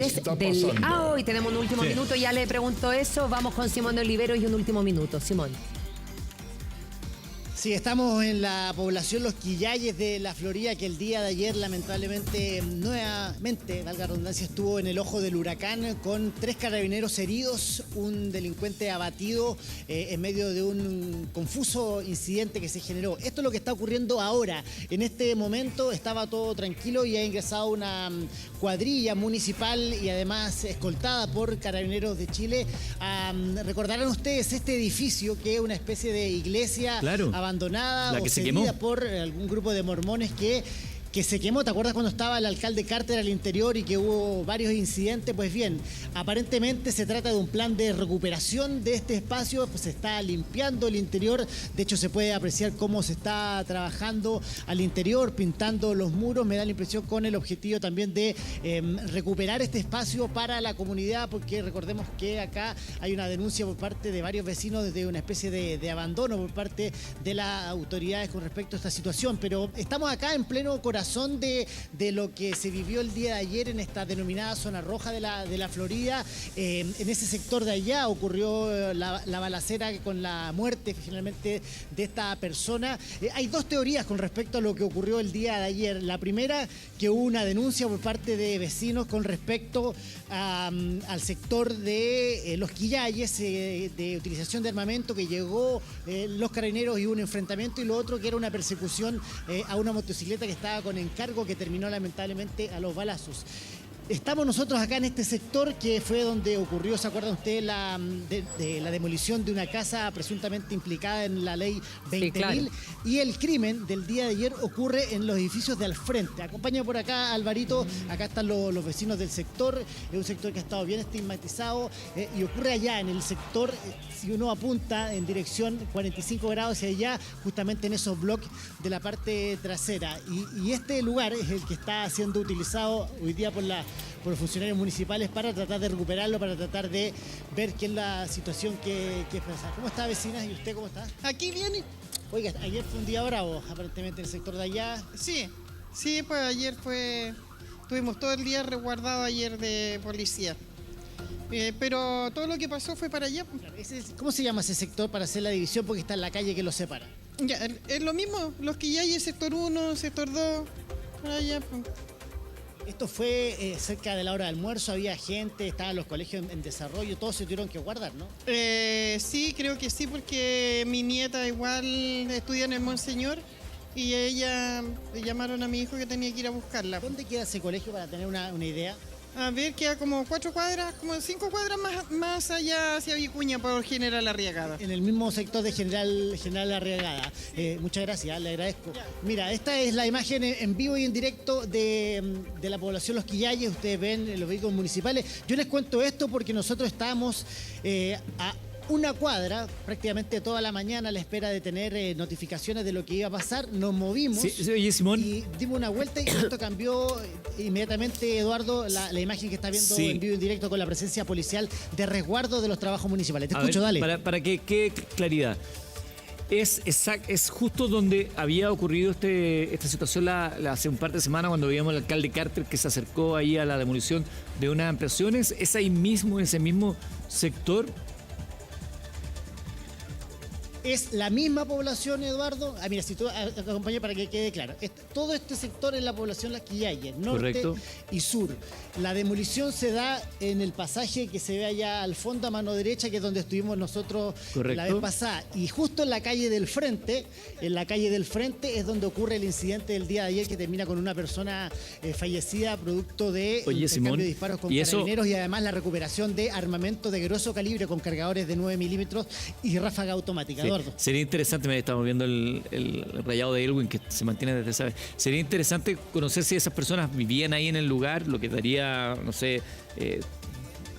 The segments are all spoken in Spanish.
Hoy tenemos un último minuto, ya le pregunto eso. Vamos con Simón de Olivero y un último minuto. Simón. Sí, estamos en la población Los Quillayes de la Florida, que el día de ayer lamentablemente, nuevamente, valga la redundancia, estuvo en el ojo del huracán con 3 carabineros heridos, un delincuente abatido en medio de un confuso incidente que se generó. Esto es lo que está ocurriendo ahora. En este momento estaba todo tranquilo y ha ingresado una cuadrilla municipal y además escoltada por Carabineros de Chile. Recordarán ustedes este edificio que es una especie de iglesia abandonada o cedida por algún grupo de mormones que se quemó. ¿Te acuerdas cuando estaba el alcalde Carter al interior y que hubo varios incidentes? Pues bien, aparentemente se trata de un plan de recuperación de este espacio, pues se está limpiando el interior. De hecho, se puede apreciar cómo se está trabajando al interior, pintando los muros. Me da la impresión con el objetivo también de recuperar este espacio para la comunidad, porque recordemos que acá hay una denuncia por parte de varios vecinos de una especie de abandono por parte de las autoridades con respecto a esta situación. Pero estamos acá en pleno corazón de lo que se vivió el día de ayer en esta denominada zona roja de la Florida. En ese sector de allá ocurrió la balacera con la muerte finalmente de esta persona. Hay 2 teorías con respecto a lo que ocurrió el día de ayer. La primera, que hubo una denuncia por parte de vecinos con respecto al sector de Los Quillayes, de utilización de armamento, que llegó los carabineros y hubo un enfrentamiento, y lo otro que era una persecución a una motocicleta que estaba con encargo, que terminó lamentablemente a los balazos. Estamos nosotros acá en este sector que fue donde ocurrió, ¿se acuerdan ustedes? La demolición de una casa presuntamente implicada en la ley 20.000. Sí, claro. Y el crimen del día de ayer ocurre en los edificios de al frente. Acompaña por acá Alvarito, acá están los vecinos del sector. Es un sector que ha estado bien estigmatizado y ocurre allá en el sector, si uno apunta en dirección 45 grados hacia allá, justamente en esos bloques de la parte trasera. Y este lugar es el que está siendo utilizado hoy día por los funcionarios municipales para tratar de recuperarlo, para tratar de ver qué es la situación que pasa. ¿Cómo está, vecina? ¿Y usted cómo está? Aquí viene. Oiga, ayer fue un día bravo, aparentemente en el sector de allá. Sí, pues ayer tuvimos todo el día resguardado ayer de policía. Pero todo lo que pasó fue para allá. ¿Cómo se llama ese sector para hacer la división? Porque está en la calle que lo separa. Ya, es lo mismo, Los Quillayes, sector 1, sector 2, para allá. Pues. Esto fue cerca de la hora de almuerzo, había gente, estaban los colegios en desarrollo, todos se tuvieron que guardar, ¿no? Sí, creo que sí, porque mi nieta igual estudia en el Monseñor y ella le llamaron a mi hijo que tenía que ir a buscarla. ¿Dónde queda ese colegio para tener una idea? A ver, queda como 4 cuadras, como 5 cuadras más allá hacia Vicuña por General Arriagada. En el mismo sector de General Arriagada. Muchas gracias, le agradezco. Mira, esta es la imagen en vivo y en directo de la población Los Quillayes. Ustedes ven los vehículos municipales. Yo les cuento esto porque nosotros estábamos a una cuadra prácticamente toda la mañana a la espera de tener notificaciones de lo que iba a pasar. Nos movimos oye, Simón, y dimos una vuelta y esto cambió inmediatamente, Eduardo, la imagen que está viendo en vivo y en directo con la presencia policial de resguardo de los trabajos municipales. Te escucho, dale. Para que quede claridad. Es justo donde había ocurrido esta situación hace un par de semanas, cuando veíamos al alcalde Carter que se acercó ahí a la demolición de unas ampliaciones. Es ahí mismo, en ese mismo sector. Es la misma población, Eduardo. Mira, si tú acompañas para que quede claro. Todo este sector es la población Las Quillayes, norte y sur. La demolición se da en el pasaje que se ve allá al fondo a mano derecha, que es donde estuvimos nosotros la vez pasada. Y justo en la calle del frente, es donde ocurre el incidente del día de ayer, que termina con una persona fallecida producto de intercambio de disparos con carabineros y además la recuperación de armamento de grueso calibre con cargadores de 9 milímetros y ráfaga automática. Sí. Sería interesante, estamos viendo el rayado de Elwin que se mantiene desde esa vez. Sería interesante conocer si esas personas vivían ahí en el lugar, lo que daría, no sé,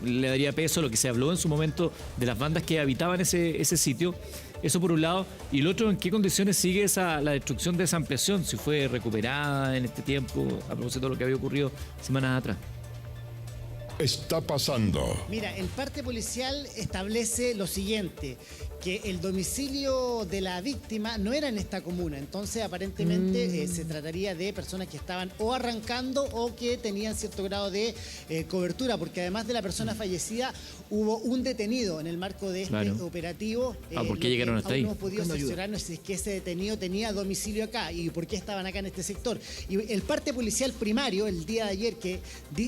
le daría peso a lo que se habló en su momento de las bandas que habitaban ese sitio. Eso por un lado. Y el otro, ¿en qué condiciones sigue la destrucción de esa ampliación? Si fue recuperada en este tiempo, a propósito de lo que había ocurrido semanas atrás. Está pasando. Mira, el parte policial establece lo siguiente, que el domicilio de la víctima no era en esta comuna. Entonces, aparentemente, se trataría de personas que estaban o arrancando o que tenían cierto grado de cobertura, porque además de la persona fallecida, hubo un detenido en el marco de este operativo. ¿Por qué llegaron hasta ahí? No hemos podido cerciorarnos si es que ese detenido tenía domicilio acá y por qué estaban acá en este sector. Y el parte policial primario, el día de ayer, que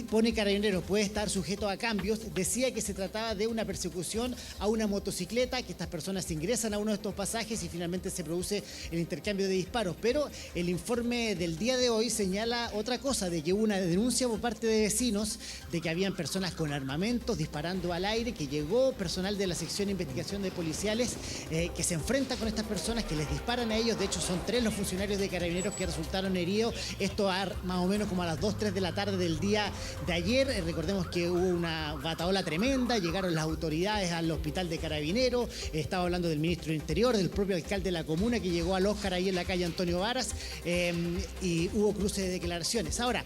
pone Carabineros puede estar sujeto a cambios, decía que se trataba de una persecución a una motocicleta, que estas personas ingresan a uno de estos pasajes y finalmente se produce el intercambio de disparos. Pero el informe del día de hoy señala otra cosa, de que hubo una denuncia por parte de vecinos de que habían personas con armamentos disparando al aire, que llegó personal de la sección de investigación de policiales que se enfrenta con estas personas, que les disparan a ellos. De hecho, son 3 los funcionarios de Carabineros que resultaron heridos. Esto más o menos como a las 2, 3 de la tarde del día de ayer. Recordemos que hubo una bataola tremenda, llegaron las autoridades al hospital de Carabineros. Estaba hablando del ministro del Interior, del propio alcalde de la comuna, que llegó al Oscar ahí en la calle Antonio Varas, y hubo cruce de declaraciones. Ahora,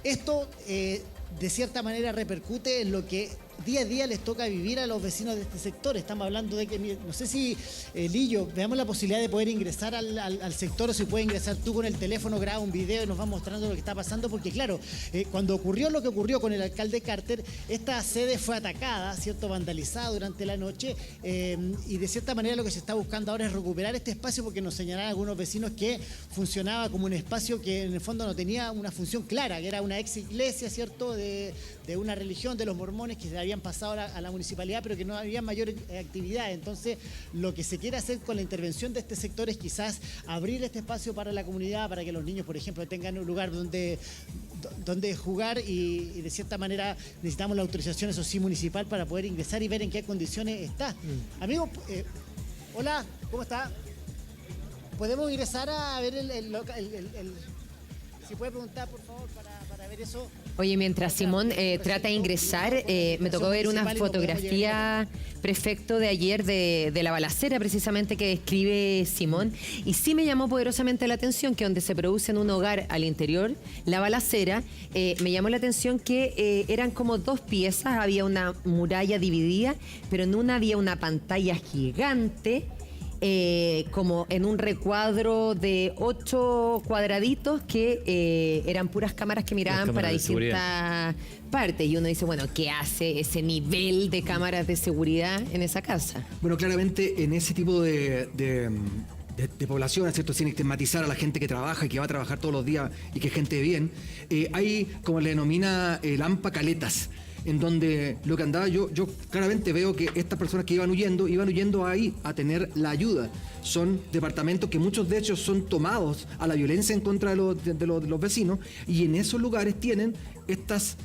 esto de cierta manera repercute en lo que día a día les toca vivir a los vecinos de este sector. Estamos hablando de que, no sé si, Lillo, veamos la posibilidad de poder ingresar al sector, o si puedes ingresar tú con el teléfono, graba un video y nos va mostrando lo que está pasando, porque claro, cuando ocurrió lo que ocurrió con el alcalde Carter, esta sede fue atacada, ¿cierto?, vandalizada durante la noche, y de cierta manera lo que se está buscando ahora es recuperar este espacio, porque nos señalaron algunos vecinos que funcionaba como un espacio que en el fondo no tenía una función clara, que era una ex iglesia, ¿cierto?, de una religión de los mormones que se habían pasado a la municipalidad, pero que no había mayor actividad. Entonces, lo que se quiere hacer con la intervención de este sector es quizás abrir este espacio para la comunidad, para que los niños, por ejemplo, tengan un lugar donde jugar, y de cierta manera necesitamos la autorización, eso sí, municipal, para poder ingresar y ver en qué condiciones está. Amigos, hola, ¿cómo está? ¿Podemos ingresar a ver el si puede preguntar, por favor, para ver eso? Oye, mientras Simón trata de ingresar, me tocó ver una fotografía, prefecto, de ayer de la balacera, precisamente, que describe Simón, y sí me llamó poderosamente la atención que donde se produce en un hogar al interior la balacera, me llamó la atención que eran como 2 piezas, había una muralla dividida, pero en una había una pantalla gigante, como en un recuadro de 8 cuadraditos que eran puras cámaras que miraban para distintas partes. Y uno dice, bueno, ¿qué hace ese nivel de cámaras de seguridad en esa casa? Bueno, claramente en ese tipo de población, ¿cierto?, sin estigmatizar a la gente que trabaja y que va a trabajar todos los días y que es gente de bien, hay, como le denomina Lampa, caletas, en donde lo que andaba, yo claramente veo que estas personas que iban huyendo ahí a tener la ayuda. Son departamentos que muchos de ellos son tomados a la violencia en contra de los vecinos, y en esos lugares tienen estas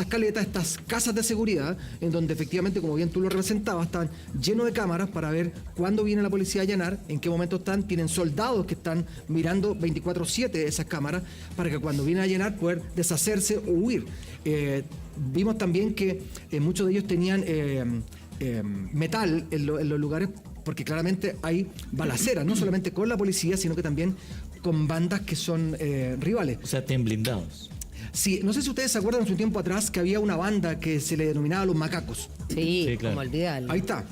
caletas, estas casas de seguridad, en donde efectivamente, como bien tú lo representabas, están llenos de cámaras para ver cuándo viene la policía a allanar, en qué momento están. Tienen soldados que están mirando 24/7 esas cámaras para que cuando vienen a allanar poder deshacerse o huir. Vimos también que muchos de ellos tenían metal en los lugares, porque claramente hay balaceras, no solamente con la policía, sino que también con bandas que son rivales. O sea, estén blindados. Sí, no sé si ustedes se acuerdan hace un tiempo atrás que había una banda que se le denominaba Los Macacos. Sí, claro. como olvidarlo. Ahí está,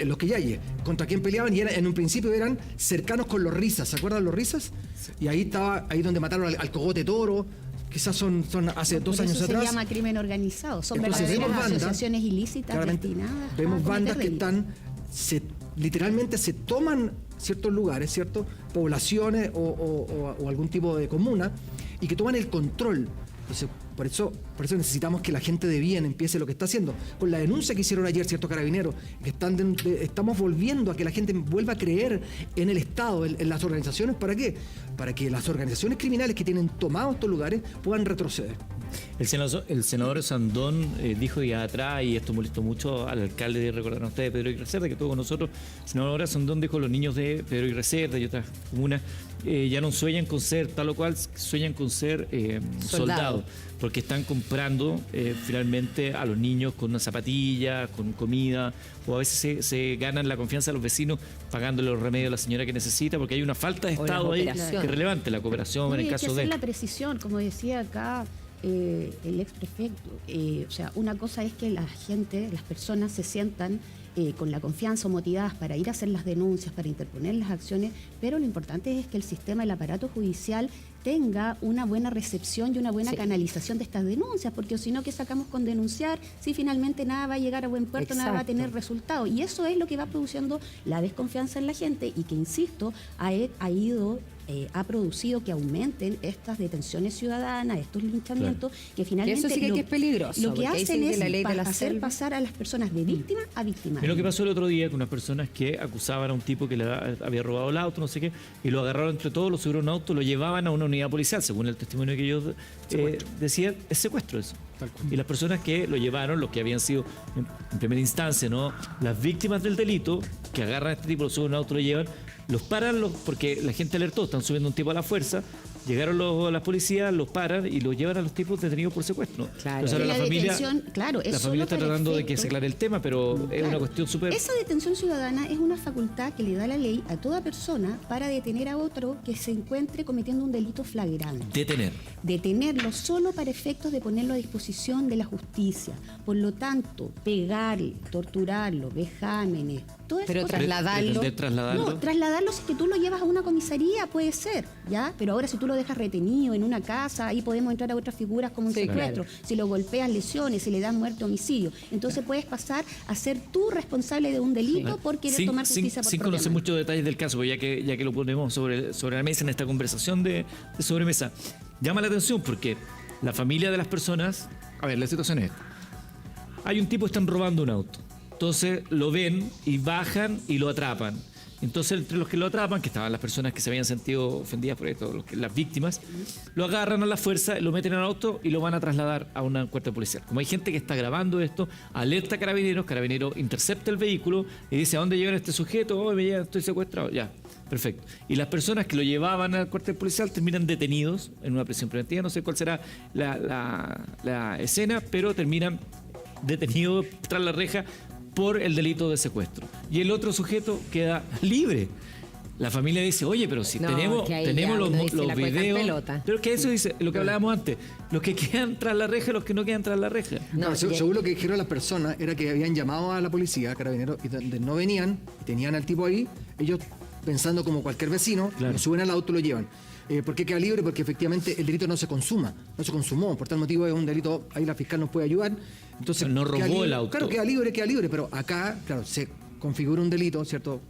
los Quillayes. ¿Contra quién peleaban? Y en un principio eran cercanos con los Risas. ¿Se acuerdan los Risas? Sí. Y ahí estaba, ahí donde mataron al Cogote Toro. Quizás son hace 2 años atrás. Se llama crimen organizado. Son Entonces, verdaderas asociaciones ilícitas destinadas. Vemos bandas que literalmente se toman ciertos lugares, ¿cierto?, poblaciones o algún tipo de comuna, y que toman el control. Entonces, por eso necesitamos que la gente de bien empiece lo que está haciendo. Con la denuncia que hicieron ayer ciertos carabineros, que estamos volviendo a que la gente vuelva a creer en el Estado, en las organizaciones. ¿Para qué? Para que las organizaciones criminales que tienen tomados estos lugares puedan retroceder. El senador Sandón dijo ya atrás, y esto molestó mucho al alcalde, de recordar ustedes, Pedro Aguirre Cerda, que estuvo con nosotros. El senador Sandón dijo: los niños de Pedro Aguirre Cerda y otras comunas ya no sueñan con ser tal o cual, sueñan con ser soldados, porque están comprando finalmente a los niños con una zapatilla, con comida, o a veces se ganan la confianza de los vecinos pagándole los remedios a la señora que necesita, porque hay una falta de Estado ahí que es relevante, la cooperación en el caso de... Hay que hacer la precisión, como decía acá el ex prefecto. O sea, una cosa es que la gente, las personas se sientan con la confianza o motivadas para ir a hacer las denuncias, para interponer las acciones, pero lo importante es que el sistema, el aparato judicial tenga una buena recepción y una buena canalización de estas denuncias, porque si no, ¿qué sacamos con denunciar? Si finalmente nada va a llegar a buen puerto, nada va a tener resultado. Y eso es lo que va produciendo la desconfianza en la gente y que, insisto, ha producido que aumenten estas detenciones ciudadanas, estos linchamientos, que finalmente eso sí que es peligroso. Lo que hacen es hacer selva. pasar a las personas de víctima a víctima. Es lo que pasó el otro día con unas personas que acusaban a un tipo que le había robado el auto, no sé qué, y lo agarraron entre todos, lo subieron a un auto, lo llevaban a una unidad policial, según el testimonio que ellos decían, es secuestro eso. Y las personas que lo llevaron, los que habían sido en primera instancia, ¿no?, las víctimas del delito, que agarran a este tipo, lo suben a un auto, lo llevan, los paran porque la gente alertó, están subiendo un tipo a la fuerza, llegaron las policías, los paran y los llevan a los tipos detenidos por secuestro. Claro. Entonces, ahora la familia está tratando de que se aclare el tema, pero es una cuestión súper... Esa detención ciudadana es una facultad que le da la ley a toda persona para detener a otro que se encuentre cometiendo un delito flagrante. Detenerlo solo para efectos de ponerlo a disposición de la justicia. Por lo tanto, pegarle, torturarlo, vejámenes, todo eso. Pero trasladarlo. No, trasladarlo si que tú lo llevas a una comisaría, puede ser, ¿ya? Pero ahora si tú lo dejas retenido en una casa, ahí podemos entrar a otras figuras como un secuestro. Claro. Si lo golpeas, lesiones, si le das muerte, homicidio. Entonces puedes pasar a ser tú responsable de un delito por querer tomar justicia por sin conocer muchos detalles del caso, porque ya que lo ponemos sobre la mesa en esta conversación de sobremesa, llama la atención porque la familia de las personas, a ver, la situación es esta. Hay un tipo que están robando un auto. Entonces lo ven y bajan y lo atrapan. Entonces, entre los que lo atrapan, que estaban las personas que se habían sentido ofendidas por esto, las víctimas, lo agarran a la fuerza, lo meten al auto y lo van a trasladar a una cuarta policial. Como hay gente que está grabando esto, alerta a Carabineros intercepta el vehículo y dice: ¿a dónde llevan este sujeto? Oh, me llevan, estoy secuestrado. Ya, perfecto. Y las personas que lo llevaban al cuartel policial terminan detenidos en una prisión preventiva. No sé cuál será la escena, pero terminan detenidos tras la reja por el delito de secuestro. Y el otro sujeto queda libre. La familia dice: oye, pero si tenemos los videos. Pero que eso dice lo que hablábamos antes: los que quedan tras la reja y los que no quedan tras la reja. Según lo que dijeron las personas, era que habían llamado a la policía, a Carabineros, y donde no venían, y tenían al tipo ahí, ellos, pensando como cualquier vecino, lo suben al auto y lo llevan. ¿Por qué queda libre? Porque efectivamente el delito no se consumó, por tal motivo es un delito, ahí la fiscal nos puede ayudar. Entonces, no robó el auto. Claro, queda libre, pero acá, claro, se configura un delito, ¿cierto?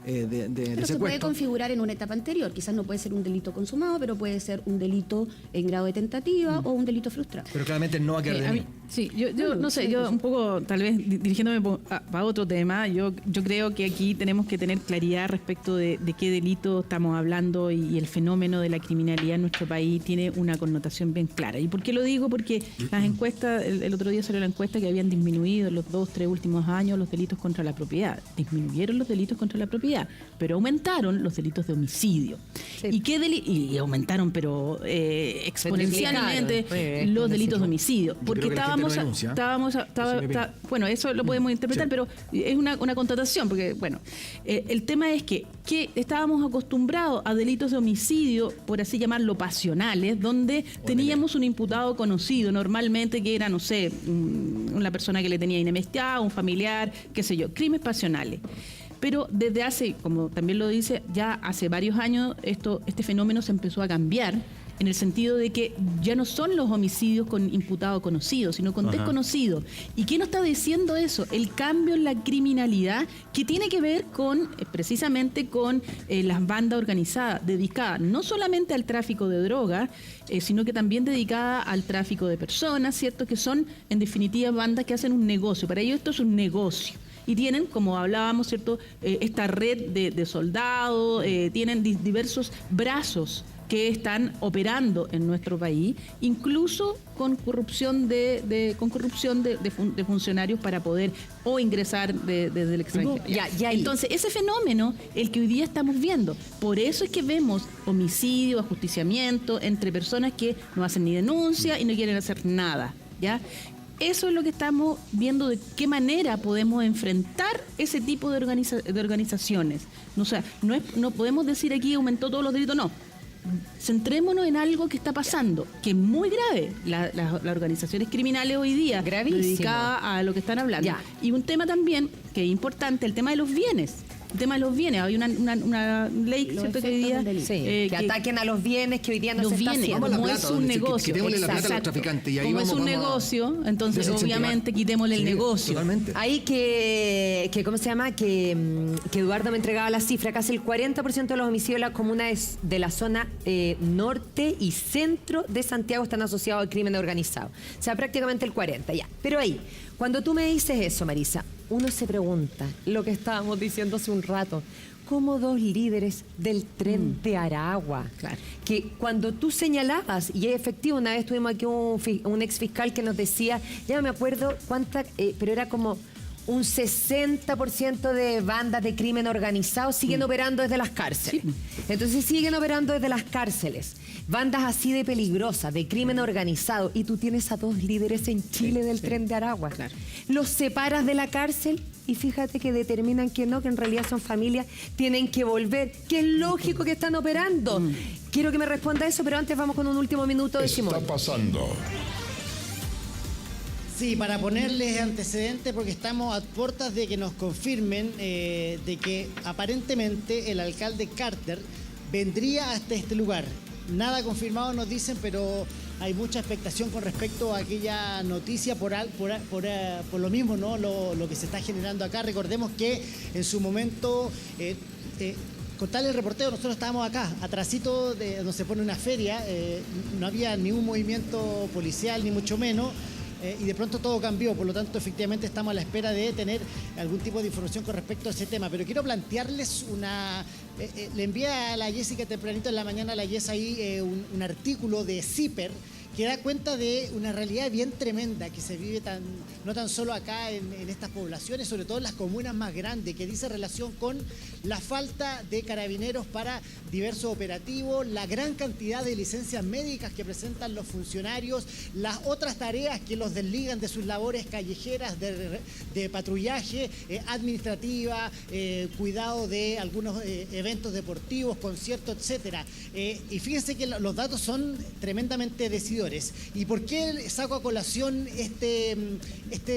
De pero se puede configurar en una etapa anterior. Quizás no puede ser un delito consumado, pero puede ser un delito en grado de tentativa o un delito frustrado. Pero claramente no va a quedar detenido. Sí, yo no sé, yo un poco, tal vez dirigiéndome a otro tema, yo creo que aquí tenemos que tener claridad respecto de qué delito estamos hablando y el fenómeno de la criminalidad en nuestro país tiene una connotación bien clara. ¿Y por qué lo digo? Porque las encuestas, el otro día salió la encuesta que habían disminuido en los 2-3 últimos años los delitos contra la propiedad. Disminuyeron los delitos contra la propiedad, pero aumentaron los delitos de homicidio. Sí. Y aumentaron, pero exponencialmente los delitos de homicidio. Porque bueno, eso lo podemos interpretar, pero es una constatación, porque, bueno, el tema es que estábamos acostumbrados a delitos de homicidio, por así llamarlo, pasionales, donde teníamos un imputado conocido, normalmente que era, no sé, una persona que le tenía enemistad, un familiar, qué sé yo, crímenes pasionales. Pero desde hace, como también lo dice, ya hace varios años este fenómeno se empezó a cambiar, en el sentido de que ya no son los homicidios con imputado conocido, sino con desconocido. ¿Y qué nos está diciendo eso? El cambio en la criminalidad, que tiene que ver precisamente con las bandas organizadas, dedicadas no solamente al tráfico de drogas, sino que también dedicadas al tráfico de personas, ¿cierto? Que son, en definitiva, bandas que hacen un negocio. Para ellos esto es un negocio. Y tienen, como hablábamos, ¿cierto?, esta red de soldados, tienen diversos brazos que están operando en nuestro país, incluso con corrupción de funcionarios para poder ingresar desde el extranjero. Entonces, ese fenómeno, el que hoy día estamos viendo, por eso es que vemos homicidio, ajusticiamiento entre personas que no hacen ni denuncia y no quieren hacer nada, ¿ya? Eso es lo que estamos viendo, de qué manera podemos enfrentar ese tipo de organizaciones. O sea, no podemos decir aquí aumentó todos los delitos, no. centrémonos en algo que está pasando, que es muy grave. Las organizaciones criminales hoy día, Gravísimo. dedicadas a lo que están hablando. Ya. Y un tema también que es importante, el tema de los bienes. El tema de los bienes. Hay una ley, Los ¿cierto? Que hoy efectos día, del delito. Sí, que ataquen a los bienes que hoy día no los se está bienes, haciendo. Vamos a la como plata, es un donde negocio. quitémosle la plata a los Exacto. traficantes y ahí Como vamos es un a negocio, entonces desincentivar. obviamente quitémosle el Sí, negocio. Totalmente. Ahí que ¿cómo se llama? Que Eduardo me entregaba la cifra, casi el 40% de los homicidios en la comuna de la zona norte y centro de Santiago están asociados al crimen organizado. O sea, prácticamente el 40%, ya. Pero ahí, cuando tú me dices eso, Marisa, uno se pregunta, lo que estábamos diciendo hace un rato, como dos líderes del tren de Aragua. Claro. Que cuando tú señalabas, y es efectivo, una vez tuvimos aquí un ex fiscal que nos decía, ya no me acuerdo cuánta, pero era como un 60% de bandas de crimen organizado siguen operando desde las cárceles. Entonces siguen operando desde las cárceles. Bandas así de peligrosas, de crimen organizado, y tú tienes a dos líderes en Chile del tren de Aragua. Claro. Los separas de la cárcel y fíjate que determinan que no, que en realidad son familias, tienen que volver, que es lógico que están operando. Quiero que me responda eso, pero antes vamos con un último minuto de Simón. Está pasando. Sí, para ponerles antecedentes, porque estamos a puertas de que nos confirmen de que aparentemente el alcalde Carter vendría hasta este lugar. Nada confirmado nos dicen, pero hay mucha expectación con respecto a aquella noticia por lo mismo, ¿no? Lo que se está generando acá. Recordemos que en su momento, con tal el reportero, nosotros estábamos acá, atrasito de donde se pone una feria, no había ningún movimiento policial, ni mucho menos. Y de pronto todo cambió, por lo tanto efectivamente estamos a la espera de tener algún tipo de información con respecto a ese tema, pero quiero plantearles le envié a la Jessica tempranito en la mañana, a la Jess ahí un artículo de CIPER que da cuenta de una realidad bien tremenda que se vive no tan solo acá en estas poblaciones, sobre todo en las comunas más grandes, que dice relación con la falta de carabineros para diversos operativos, la gran cantidad de licencias médicas que presentan los funcionarios, las otras tareas que los desligan de sus labores callejeras de patrullaje, administrativa, cuidado de algunos eventos deportivos, conciertos, etcétera. Y fíjense que los datos son tremendamente decidores. ¿Y por qué saco a colación este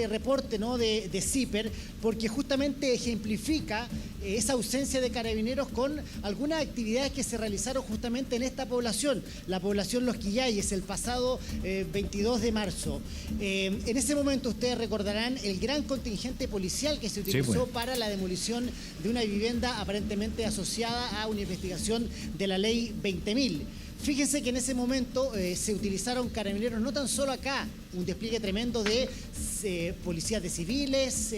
reporte, ¿no? de CIPER? Porque justamente ejemplifica esa ausencia de carabineros con algunas actividades que se realizaron justamente en esta población, la población Los Quillayes, el pasado 22 de marzo. En ese momento ustedes recordarán el gran contingente policial que se utilizó para la demolición de una vivienda aparentemente asociada a una investigación de la ley 20.000. Fíjense que en ese momento se utilizaron carabineros, no tan solo acá, un despliegue tremendo de policías de civiles,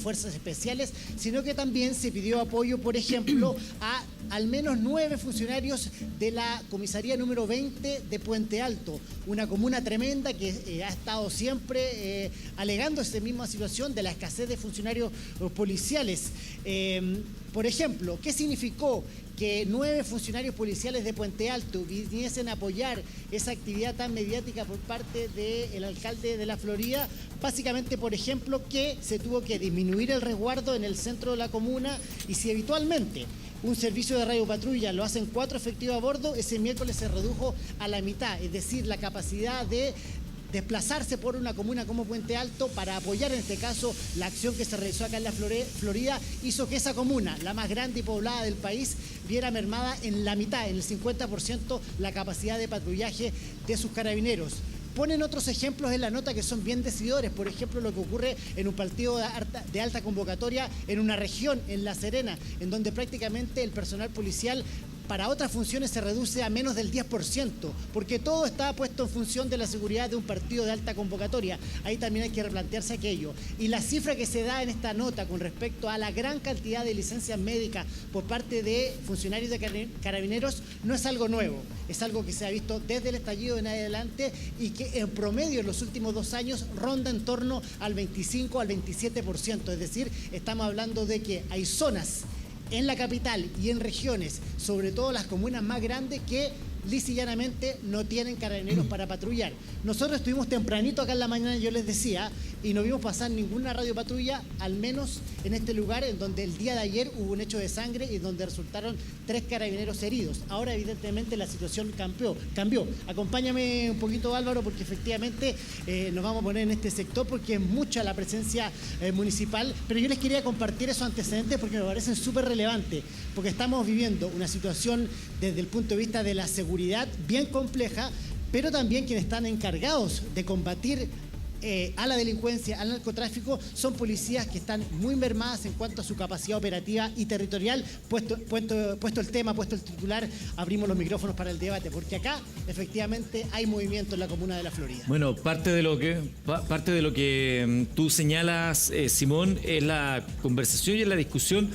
fuerzas especiales, sino que también se pidió apoyo, por ejemplo, a al menos 9 funcionarios de la comisaría número 20 de Puente Alto, una comuna tremenda que ha estado siempre alegando esta misma situación de la escasez de funcionarios policiales. Por ejemplo, ¿qué significó que 9 funcionarios policiales de Puente Alto viniesen a apoyar esa actividad tan mediática por parte del alcalde de la Florida? Básicamente, por ejemplo, que se tuvo que disminuir el resguardo en el centro de la comuna, y si habitualmente un servicio de radiopatrulla lo hacen 4 efectivos a bordo, ese miércoles se redujo a la mitad, es decir, la capacidad de desplazarse por una comuna como Puente Alto para apoyar en este caso la acción que se realizó acá en la Florida, hizo que esa comuna, la más grande y poblada del país, viera mermada en la mitad, en el 50%, la capacidad de patrullaje de sus carabineros. Ponen otros ejemplos en la nota que son bien decidores, por ejemplo lo que ocurre en un partido de alta convocatoria en una región, en La Serena, en donde prácticamente el personal policial para otras funciones se reduce a menos del 10%, porque todo está puesto en función de la seguridad de un partido de alta convocatoria. Ahí también hay que replantearse aquello. Y la cifra que se da en esta nota con respecto a la gran cantidad de licencias médicas por parte de funcionarios de carabineros no es algo nuevo, es algo que se ha visto desde el estallido en adelante y que en promedio en los últimos 2 años ronda en torno al 25 al 27%, es decir, estamos hablando de que hay zonas en la capital y en regiones, sobre todo las comunas más grandes, que lisa y llanamente no tienen carabineros para patrullar. Nosotros estuvimos tempranito acá en la mañana, yo les decía, y no vimos pasar ninguna radiopatrulla, al menos en este lugar en donde el día de ayer hubo un hecho de sangre y donde resultaron 3 carabineros heridos. Ahora evidentemente la situación cambió. Acompáñame un poquito, Álvaro, porque efectivamente nos vamos a poner en este sector porque es mucha la presencia municipal, pero yo les quería compartir esos antecedentes porque me parecen súper relevantes, porque estamos viviendo una situación desde el punto de vista de la seguridad bien compleja, pero también quienes están encargados de combatir a la delincuencia, al narcotráfico, son policías que están muy mermadas en cuanto a su capacidad operativa y territorial. Puesto el tema, puesto el titular, abrimos los micrófonos para el debate, porque acá efectivamente hay movimiento en la comuna de La Florida. Bueno, parte de lo que tú señalas, Simón, es la conversación y es la discusión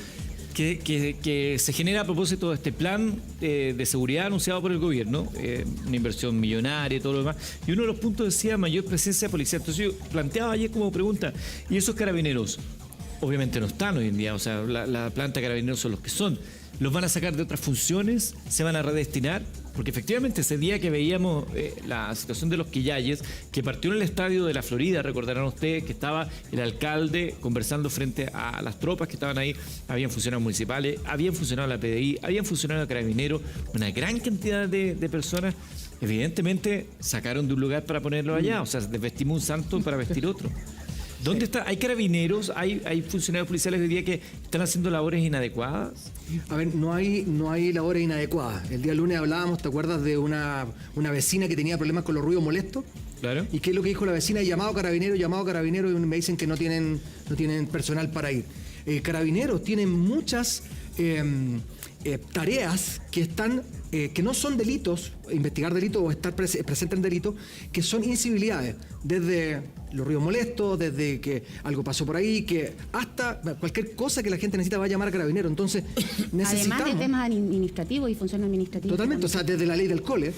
que se genera a propósito de este plan de seguridad anunciado por el gobierno, una inversión millonaria y todo lo demás. Y uno de los puntos decía mayor presencia policial. Entonces yo planteaba ayer como pregunta, ¿y esos carabineros? Obviamente no están hoy en día, o sea, la planta de carabineros son los que son. ¿Los van a sacar de otras funciones? ¿Se van a redestinar? Porque efectivamente ese día que veíamos la situación de los quillayes, que partió en el estadio de La Florida, recordarán ustedes que estaba el alcalde conversando frente a las tropas que estaban ahí, habían funcionarios municipales, habían funcionado la PDI, habían funcionado carabineros, una gran cantidad de personas, evidentemente sacaron de un lugar para ponerlo allá, o sea, desvestimos un santo para vestir otro. ¿Dónde está? ¿Hay carabineros? ¿Hay funcionarios policiales hoy día que están haciendo labores inadecuadas? A ver, no hay labores inadecuadas. El día lunes hablábamos, ¿te acuerdas de una vecina que tenía problemas con los ruidos molestos? Claro. ¿Y qué es lo que dijo la vecina? Llamado a carabineros, y me dicen que no tienen personal para ir. Carabineros tienen muchas tareas que no son delitos, investigar delitos o estar presente en delitos, que son incivilidades, desde los ruidos molestos, desde que algo pasó por ahí, que hasta cualquier cosa que la gente necesita va a llamar a carabineros. Entonces, necesitamos... Además de temas administrativos y funciones administrativas. Totalmente, o sea, desde la ley del cole.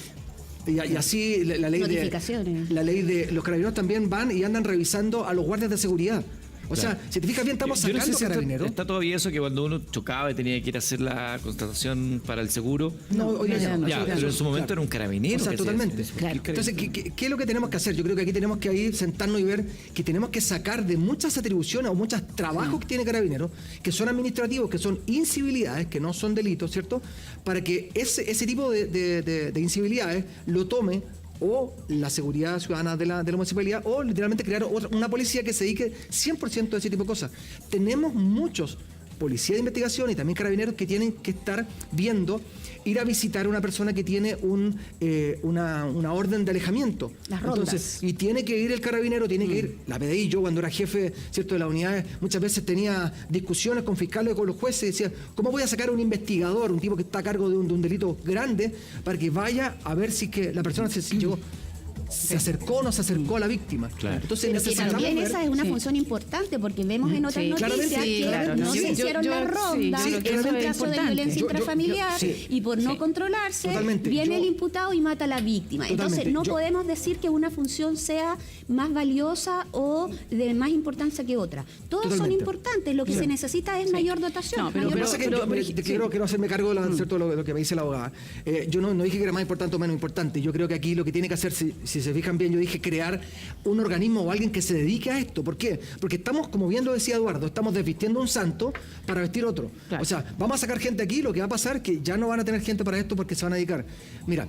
Y así la ley de los carabineros también van y andan revisando a los guardias de seguridad. O sea, si te fijas bien, estamos sacando no sé si carabineros. Está todavía eso que cuando uno chocaba y tenía que ir a hacer la constatación para el seguro. No, hoy ya no. Pero en su momento era un carabinero. O sea, totalmente. Claro. Entonces, ¿qué es lo que tenemos que hacer? Yo creo que aquí tenemos que ir, sentarnos y ver que tenemos que sacar de muchas atribuciones o muchos trabajos que tiene Carabineros, que son administrativos, que son incivilidades, que no son delitos, ¿cierto? Para que ese tipo de incivilidades lo tome o la seguridad ciudadana de la municipalidad, o literalmente crear una policía que se dedique 100% a ese tipo de cosas. Tenemos muchos policías de investigación y también carabineros que tienen que estar viendo, ir a visitar a una persona que tiene una orden de alejamiento. Las rondas. Entonces, y tiene que ir el carabinero, tiene que ir la PDI. Yo cuando era jefe, ¿cierto?, de las unidades, muchas veces tenía discusiones con fiscales, con los jueces, y decía, ¿cómo voy a sacar a un investigador, un tipo que está a cargo de un delito grande, para que vaya a ver si que la persona se acercó o no se acercó a la víctima? Claro. Entonces Pero que también esa es una función importante, porque vemos en otras noticias que no se hicieron las rondas en un caso de violencia intrafamiliar y por no controlarse viene el imputado y mata a la víctima. Entonces no podemos decir que una función sea más valiosa o de más importancia que otra. Todas son importantes, lo que se necesita es mayor dotación. Lo que pasa es que yo quiero hacerme cargo de ¿cierto? Lo que me dice la abogada. Yo no dije que era más importante o menos importante. Yo creo que aquí lo que tiene que hacer, si se fijan bien, yo dije crear un organismo o alguien que se dedique a esto. ¿Por qué? Porque estamos, como bien lo decía Eduardo, estamos desvistiendo un santo para vestir otro. Claro. O sea, vamos a sacar gente aquí, lo que va a pasar es que ya no van a tener gente para esto porque se van a dedicar. Mira,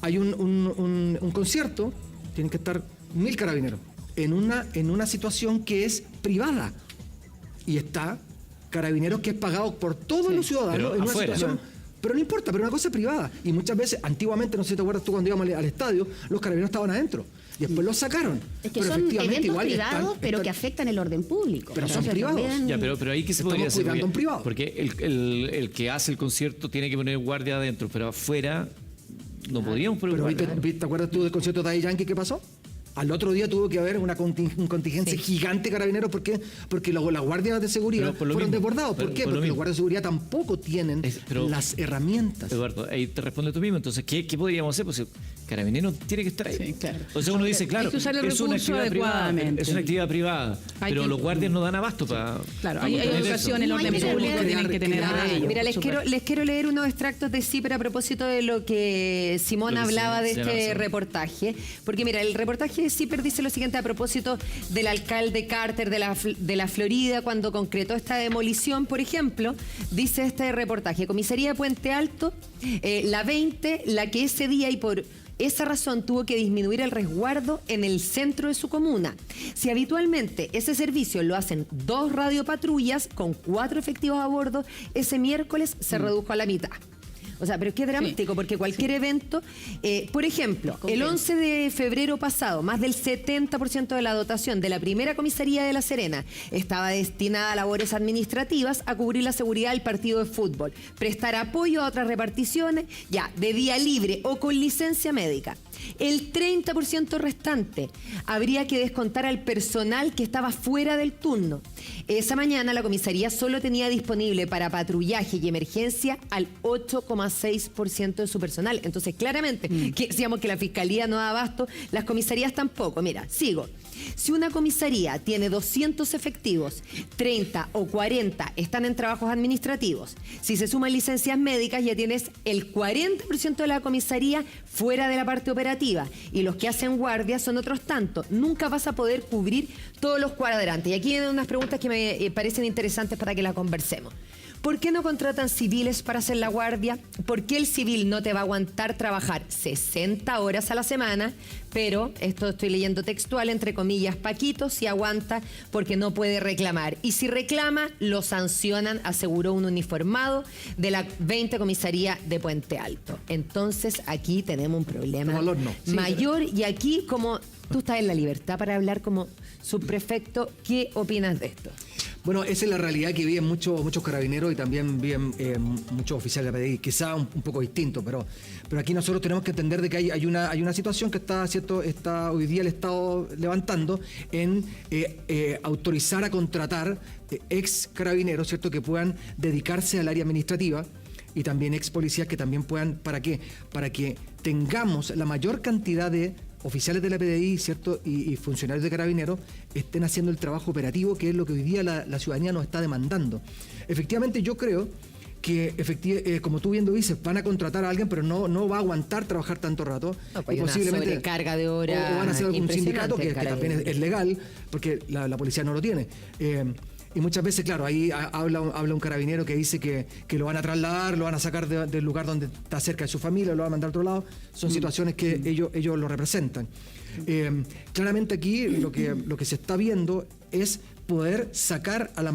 hay un concierto, tienen que estar 1000 carabineros en una situación que es privada. Y está carabineros que es pagado por todos los ciudadanos en una situación... Pero no importa, pero una cosa privada. Y muchas veces, antiguamente, no sé si te acuerdas tú cuando íbamos al estadio, los carabineros estaban adentro. Y después los sacaron. Es que pero son eventos privados, pero que afectan el orden público. Pero son privados. Ya, pero ahí que se podría hacer. Un privado. Porque el que hace el concierto tiene que poner guardia adentro, pero afuera no podríamos poner guardia. ¿Te acuerdas tú del concierto de Daddy Yankee qué pasó? Al otro día tuvo que haber una contingencia gigante de carabineros. ¿Por qué? Porque las guardias de seguridad fueron desbordados. ¿Por qué? Porque los guardias de seguridad tampoco tienen las herramientas. Eduardo, ahí te responde tú mismo. Entonces, ¿qué podríamos hacer? Pues Carabineros tiene que estar ahí. Sí, claro. O sea, uno dice, claro, hay que usar el es una recurso actividad privada, adecuadamente. es una actividad privada, Hay pero que- los guardias no dan abasto para... Claro, hay educación en el orden público que tienen que tener de ello. Mira, por supuesto. les quiero leer unos extractos de CIPER a propósito de lo que Simón Lo que hablaba de se este avanzó. reportaje. Porque mira, el reportaje de CIPER dice lo siguiente a propósito del alcalde Carter de la Florida cuando concretó esta demolición, por ejemplo, dice este reportaje, Comisaría de Puente Alto, la 20, la que ese día y por esa razón tuvo que disminuir el resguardo en el centro de su comuna. Si habitualmente ese servicio lo hacen 2 radiopatrullas con 4 efectivos a bordo, ese miércoles se redujo a la mitad. O sea, pero qué dramático, porque cualquier evento, por ejemplo, el 11 de febrero pasado, más del 70% de la dotación de la primera comisaría de La Serena estaba destinada a labores administrativas, a cubrir la seguridad del partido de fútbol, prestar apoyo a otras reparticiones, ya, de día libre o con licencia médica. El 30% restante habría que descontar al personal que estaba fuera del turno. Esa mañana la comisaría solo tenía disponible para patrullaje y emergencia al 8,6% de su personal. Entonces, claramente, que decíamos que la fiscalía no da abasto, las comisarías tampoco. Mira, sigo. Si una comisaría tiene 200 efectivos, 30 o 40 están en trabajos administrativos. Si se suman licencias médicas, ya tienes el 40% de la comisaría fuera de la parte operativa. Y los que hacen guardia son otros tantos. Nunca vas a poder cubrir todos los cuadrantes. Y aquí vienen unas preguntas que me parecen interesantes para que las conversemos. ¿Por qué no contratan civiles para hacer la guardia? ¿Por qué el civil no te va a aguantar trabajar 60 horas a la semana? Pero, esto estoy leyendo textual, entre comillas, Paquito, si aguanta porque no puede reclamar. Y si reclama, lo sancionan, aseguró un uniformado de la 20 Comisaría de Puente Alto. Entonces, aquí tenemos un problema Como al horno. Sí, mayor. Y aquí, como tú estás en la libertad para hablar como subprefecto, ¿qué opinas de esto? Bueno, esa es la realidad que viven muchos carabineros y también viven muchos oficiales de la PDI, quizá un poco distinto, pero aquí nosotros tenemos que entender de que hay una situación que está hoy día el Estado levantando en autorizar a contratar ex carabineros, ¿cierto?, que puedan dedicarse al área administrativa y también ex policías que también puedan, ¿para qué? Para que tengamos la mayor cantidad de oficiales de la PDI, ¿cierto?, y funcionarios de carabineros estén haciendo el trabajo operativo, que es lo que hoy día la ciudadanía nos está demandando. Efectivamente, yo creo que, como tú bien lo dices, van a contratar a alguien, pero no va a aguantar trabajar tanto rato. No, pues y hay una posiblemente sobrecarga de horas o van a hacer algún sindicato que impresionante, también es legal, porque la policía no lo tiene. Y muchas veces, claro, ahí habla un carabinero que dice que lo van a trasladar, lo van a sacar del lugar donde está cerca de su familia, lo van a mandar a otro lado. Son situaciones que ellos lo representan. Claramente aquí lo que se está viendo es poder sacar a la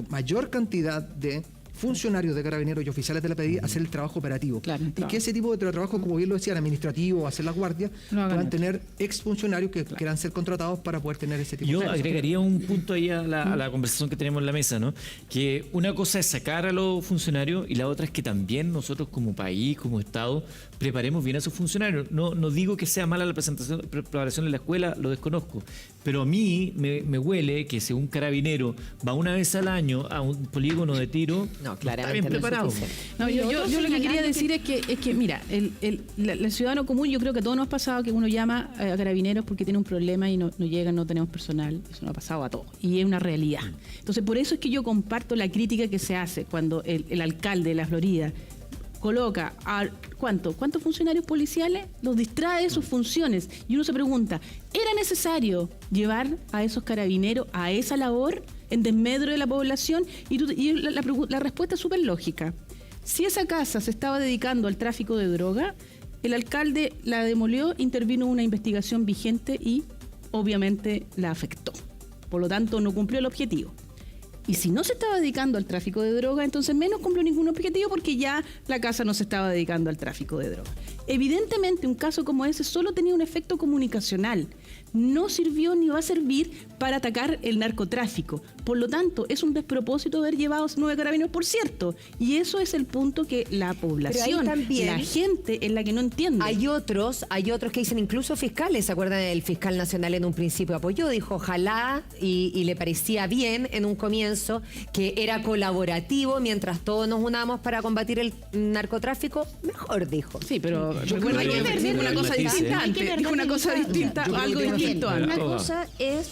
mayor cantidad de funcionarios de carabineros y oficiales de la PDI a hacer el trabajo operativo. Claro, y claro. que ese tipo de trabajo, como bien lo decían, administrativo, hacer las guardias, Lo hagan puedan otros. tener exfuncionarios que quieran ser contratados para poder tener ese tipo Yo de agregaría un punto ahí a la conversación que tenemos en la mesa, ¿no? Que una cosa es sacar a los funcionarios y la otra es que también nosotros como país, como Estado, preparemos bien a esos funcionarios. No digo que sea mala la preparación en la escuela, lo desconozco, pero a mí me huele que si un carabinero va una vez al año a un polígono de tiro, No, está claramente bien no es preparado. suficiente. No, yo lo que quería decir es que mira, el ciudadano común, yo creo que a todos nos ha pasado que uno llama a carabineros porque tiene un problema y no llegan, no tenemos personal. Eso nos ha pasado a todos. Y es una realidad. Entonces, por eso es que yo comparto la crítica que se hace cuando el alcalde de la Florida coloca a ¿cuántos funcionarios policiales? Los distrae de sus funciones. Y uno se pregunta, ¿era necesario llevar a esos carabineros a esa labor en desmedro de la población? Y la respuesta es súper lógica. Si esa casa se estaba dedicando al tráfico de droga, el alcalde la demolió, intervino en una investigación vigente y obviamente la afectó. Por lo tanto, no cumplió el objetivo. Y si no se estaba dedicando al tráfico de droga, entonces menos cumplió ningún objetivo porque ya la casa no se estaba dedicando al tráfico de droga. Evidentemente, un caso como ese solo tenía un efecto comunicacional. no sirvió ni va a servir para atacar el narcotráfico. Por lo tanto, es un despropósito haber llevado 9 carabineros, por cierto. Y eso es el punto que la población, también la gente es la que no entiende. Hay otros que dicen, incluso fiscales, ¿se acuerdan? El fiscal nacional en un principio apoyó, dijo ojalá y le parecía bien en un comienzo que era colaborativo, mientras todos nos unamos para combatir el narcotráfico, mejor dijo. Sí, pero recuerda creo que que dijo una cosa distinta hay que antes, dijo una cosa verbalizarla. distinta, Yo creo algo que tiene distinto razón. antes. Una cosa es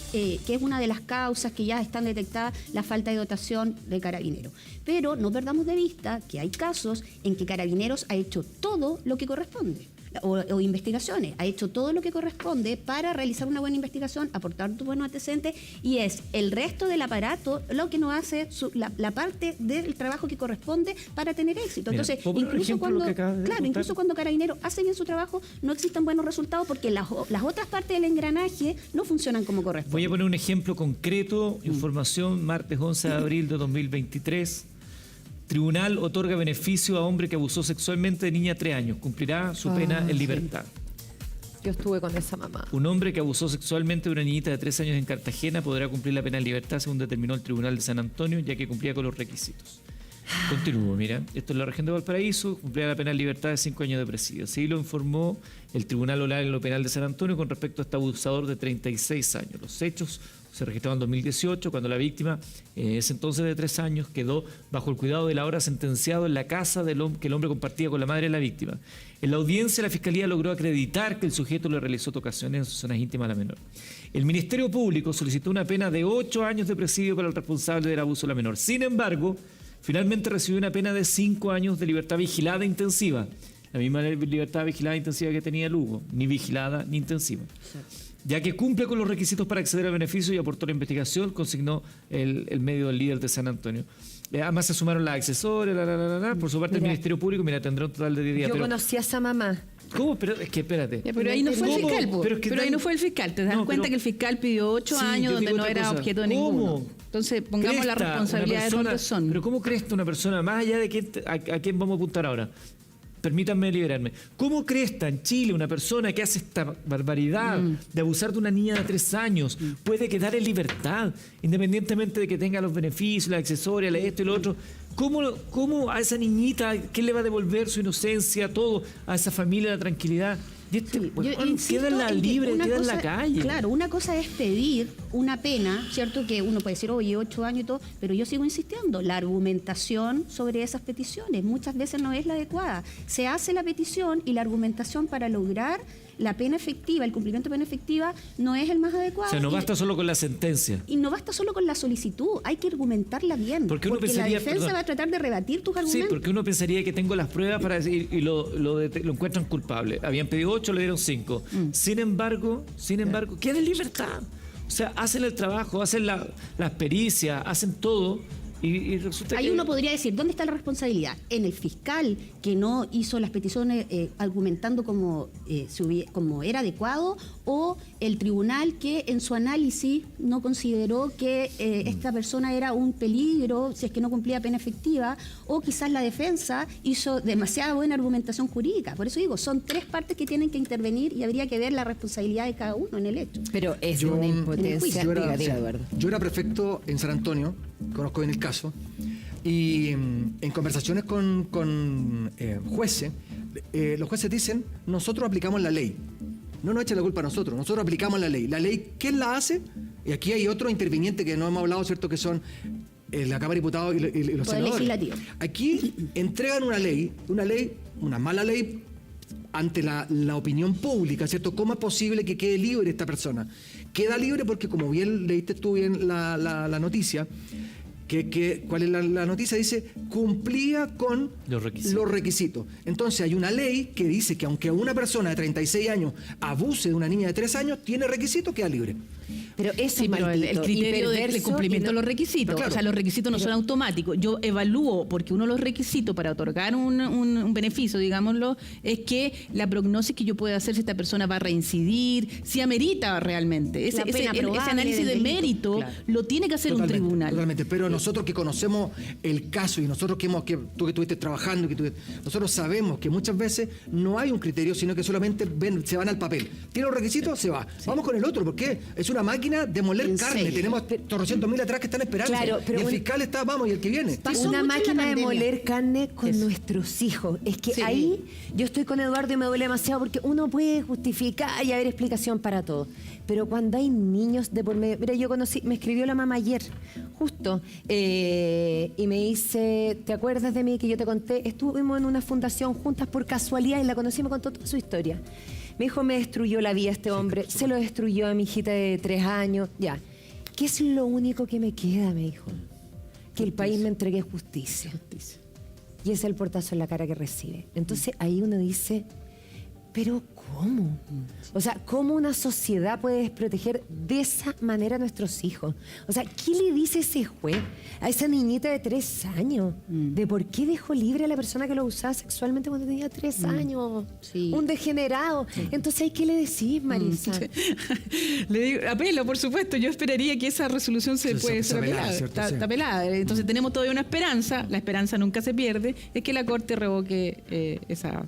que es una de las causas que ya están detectadas, la falta de dotación de carabineros. Pero no perdamos de vista que hay casos en que Carabineros ha hecho todo lo que corresponde. O investigaciones, ha hecho todo lo que corresponde para realizar una buena investigación, aportar tus buenos antecedentes, y es el resto del aparato lo que nos hace la parte del trabajo que corresponde para tener éxito. Mira, Entonces, ¿puedo poner un incluso ejemplo cuando, de lo que acabas de contar? incluso cuando Carabineros hace bien su trabajo, no existen buenos resultados porque las otras partes del engranaje no funcionan como corresponde. Voy a poner un ejemplo concreto, información, martes 11 de abril de 2023. Tribunal otorga beneficio a hombre que abusó sexualmente de niña de 3 años. Cumplirá su pena en libertad. Yo estuve con esa mamá. Un hombre que abusó sexualmente de una niñita de 3 años en Cartagena podrá cumplir la pena en libertad según determinó el Tribunal de San Antonio, ya que cumplía con los requisitos. Continúo, mira. Esto es la región de Valparaíso, cumplía la pena en libertad de 5 años de presidio. Así lo informó el Tribunal Oral en lo Penal de San Antonio con respecto a este abusador de 36 años. Los hechos se registraron en 2018, cuando la víctima, ese entonces de 3 años, quedó bajo el cuidado del ahora sentenciado en la casa que el hombre compartía con la madre de la víctima. En la audiencia, la Fiscalía logró acreditar que el sujeto le realizó tocaciones en sus zonas íntimas a la menor. El Ministerio Público solicitó una pena de 8 años de presidio para el responsable del abuso de la menor. Sin embargo, finalmente recibió una pena de 5 años de libertad vigilada intensiva. La misma libertad vigilada intensiva que tenía Lugo, ni vigilada ni intensiva. Ya que cumple con los requisitos para acceder al beneficio y aportó la investigación, consignó el medio del líder de San Antonio. Además se sumaron las accesorias, por su parte el Ministerio Público, mira, tendrá un total de 10 días. Yo conocí a esa mamá. ¿Cómo? Pero es que espérate. Ya, pero ahí no fue el ¿Cómo? fiscal, po. Pero es que Pero ahí dan- no fue el fiscal. Te das No, cuenta pero- que el fiscal pidió 8 Sí, años yo donde digo no otra era cosa. objeto de ¿Cómo? ninguno. Entonces, pongamos la Cresta, responsabilidad una persona- donde son. Pero ¿cómo crees una persona, más allá de a quién vamos a apuntar ahora? Permítanme liberarme. ¿Cómo cresta en Chile una persona que hace esta barbaridad de abusar de una niña de 3 años puede quedar en libertad, independientemente de que tenga los beneficios, las accesorias, esto y lo otro? ¿Cómo a esa niñita, qué le va a devolver su inocencia, todo, a esa familia la tranquilidad? Y este, Sí, weón, yo insisto queda en la en que libre, una queda en la cosa- calle. Claro, una cosa es pedir una pena, ¿cierto? Que uno puede decir, oye, 8 años y todo, pero yo sigo insistiendo, la argumentación sobre esas peticiones muchas veces no es la adecuada. Se hace la petición y la argumentación para lograr la pena efectiva, el cumplimiento de pena efectiva, no es el más adecuado. O sea, no Y- basta solo con la sentencia. Y no basta solo con la solicitud, hay que argumentarla bien. Porque uno la pensaría- defensa perdón. va a tratar de rebatir tus Sí, argumentos. porque uno pensaría que tengo las pruebas para decir y lo encuentran culpable. Habían pedido 8, le dieron 5. Sin embargo, queda en libertad. O sea, hacen el trabajo, hacen las pericias, hacen todo y resulta Ahí que... uno podría decir, ¿dónde está la responsabilidad? ¿En el fiscal que no hizo las peticiones argumentando como era adecuado, o el tribunal que en su análisis no consideró que esta persona era un peligro si es que no cumplía pena efectiva, o quizás la defensa hizo demasiada buena argumentación jurídica? Por eso digo, son 3 partes que tienen que intervenir y habría que ver la responsabilidad de cada uno en el hecho. Pero es Yo- una en el impotencia. juicio. Diga, Eduardo. Yo era prefecto en San Antonio, conozco bien el caso, y en conversaciones con jueces, los jueces dicen, nosotros aplicamos la ley. No nos echen la culpa a nosotros aplicamos la ley. ¿La ley quién la hace? Y aquí hay otro interviniente que no hemos hablado, ¿cierto? Que son la Cámara de Diputados y los Poder senadores. legislativo. Aquí entregan una mala ley ante la opinión pública, ¿cierto? ¿Cómo es posible que quede libre esta persona? Queda libre porque, como bien leíste tú bien la noticia, ¿cuál es la noticia? Dice, cumplía con Los requisitos. los requisitos. Entonces hay una ley que dice que aunque una persona de 36 años abuse de una niña de 3 años, tiene requisitos, queda libre. Pero eso Sí, es pero maldito el criterio y perverso de cumplimiento y de los requisitos. Claro. O sea, los requisitos no son automáticos. Yo evalúo, porque uno de los requisitos para otorgar un beneficio, digámoslo, es que la prognosis que yo pueda hacer si esta persona va a reincidir, si amerita realmente. La pena Ese probable análisis del de delito. mérito Claro. lo tiene que hacer un Totalmente, tribunal. Totalmente, pero nosotros que conocemos el caso y nosotros que tú que estuviste trabajando, nosotros sabemos que muchas veces no hay un criterio, sino que solamente se van al papel. Tiene los requisitos, se va. Vamos con el otro, porque es una máquina de moler carne. serio. Tenemos 400.000 atrás que están esperando. Claro, pero y el un- fiscal está, vamos, y el que viene. Pasó una mucho en la máquina de pandemia. moler carne con nuestros hijos. Es que Sí. ahí yo estoy con Eduardo y me duele demasiado porque uno puede justificar y haber explicación para todo. Pero cuando hay niños de por medio... Mira, me escribió la mamá ayer, justo, y me dice, ¿te acuerdas de mí que yo te conté? Estuvimos en una fundación juntas por casualidad y la conocí y me contó toda su historia. Me dijo, me destruyó la vida este hombre, se lo destruyó a mi hijita de 3 años, ya. ¿Qué es lo único que me queda? Me dijo. Que el país me entregue justicia. Y es el portazo en la cara que recibe. Entonces ahí uno dice, ¿pero cómo? O sea, ¿cómo una sociedad puede desproteger de esa manera a nuestros hijos? O sea, ¿qué le dice ese juez a esa niñita de 3 años? ¿De por qué dejó libre a la persona que lo usaba sexualmente cuando tenía 3 años? Sí. Un degenerado. Entonces, ¿ahí qué le decís, Marisa? Le digo, apelo, por supuesto. Yo esperaría que esa resolución se puede ser apelada, apelada. ¿cierto? Está, Sí. está apelada. Entonces tenemos todavía una esperanza. La esperanza nunca se pierde. Es que la Corte revoque esa...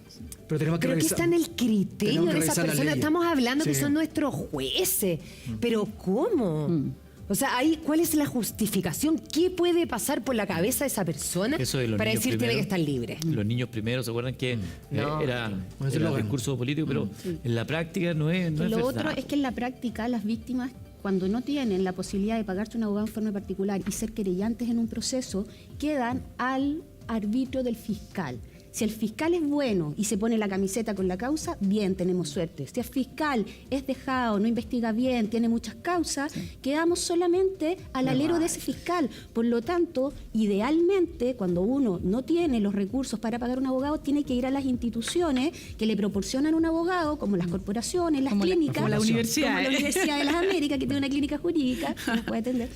Pero tenemos que Pero aquí revisar. está en el criterio Tenemos que de esas revisar las personas. leyes. Estamos hablando que Sí. son nuestros jueces. Pero ¿cómo? O sea, ahí, ¿cuál es la justificación? ¿Qué puede pasar por la cabeza de esa persona Eso de los para niños decir tiene que primero. estar libre? Los niños primero, ¿se acuerdan que No. era Ese el lo ganó. discurso político? Pero en la práctica no es Lo verdad. otro es que en la práctica las víctimas, cuando no tienen la posibilidad de pagarse un abogado en forma particular y ser querellantes en un proceso, quedan al arbitrio del fiscal. Si el fiscal es bueno y se pone la camiseta con la causa, bien, tenemos suerte. Si el fiscal es dejado, no investiga bien, tiene muchas causas, quedamos solamente al alero de ese fiscal. Por lo tanto, idealmente, cuando uno no tiene los recursos para pagar un abogado, tiene que ir a las instituciones que le proporcionan un abogado, como las corporaciones, las Como la- clínicas, como la universidad, como la Universidad de las Américas, que tiene una clínica jurídica, que nos puede atender